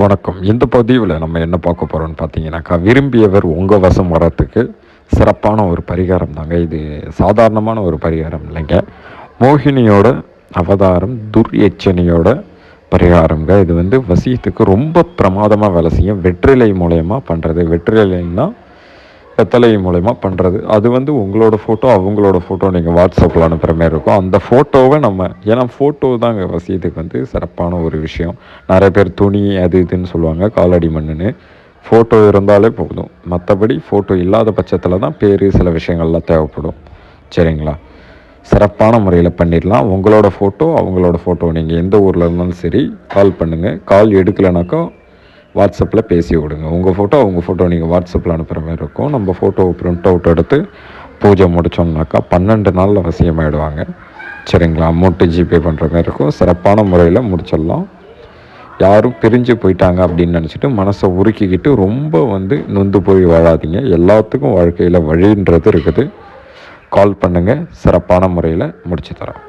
வணக்கம். இந்த பதிவில் நம்ம என்ன பார்க்க போகிறோம்னு பார்த்தீங்கன்னாக்கா, விரும்பியவர் உங்கள் வசம் வரத்துக்கு சிறப்பான ஒரு பரிகாரம் தாங்க. இது சாதாரணமான ஒரு பரிகாரம் இல்லைங்க. மோகினியோட அவதாரம் துர்யட்சணியோட பரிகாரங்க. இது வசியத்துக்கு ரொம்ப பிரமாதமாக வேலை செய்யும். வெற்றிலை மூலயமா பண்ணுறது. வெற்றிலைன்னா வெத்தலை மூலயமா பண்ணுறது. அது உங்களோட ஃபோட்டோ அவங்களோட ஃபோட்டோ நீங்கள் வாட்ஸ்அப்பில் அனுப்புகிற மாதிரி இருக்கும். அந்த ஃபோட்டோவை ஏன்னா ஃபோட்டோ தாங்க வசியத்துக்கு சிறப்பான ஒரு விஷயம். நிறைய பேர் துணி அது இதுன்னு சொல்லுவாங்க, காலடி மண்ணுன்னு. ஃபோட்டோ இருந்தாலே போதும். மற்றபடி ஃபோட்டோ இல்லாத பட்சத்தில் தான் பேர் சில விஷயங்கள்லாம் தேவைப்படும். சரிங்களா? சிறப்பான முறையில் பண்ணிடலாம். உங்களோட ஃபோட்டோ அவங்களோட ஃபோட்டோ நீங்கள் எந்த ஊரில் இருந்தாலும் சரி கால் பண்ணுங்கள். கால் எடுக்கலைனாக்கா வாட்ஸ்அப்பில் பேசி விடுங்க. உங்கள் ஃபோட்டோ அவங்க ஃபோட்டோ நீங்கள் வாட்ஸ்அப்பில் அனுப்புகிற மாதிரி இருக்கும். நம்ம ஃபோட்டோவை ப்ரிண்ட் அவுட் எடுத்து பூஜை முடித்தோம்னாக்கா 12 நாளில் அவசியமாகிடுவாங்க. சரிங்களா? அமௌண்ட்டு ஜிபே பண்ணுற மாதிரி இருக்கும். சிறப்பான முறையில் முடிச்சிடலாம். யாரும் பிரிஞ்சு போயிட்டாங்க அப்படின்னு நினச்சிட்டு மனசை உருக்கிக்கிட்டு ரொம்ப நொந்து போய் வாழாதீங்க. எல்லாத்துக்கும் வாழ்க்கையில் வழின்றது இருக்குது. கால் பண்ணுங்கள். சிறப்பான முறையில் முடிச்சு தரேன்.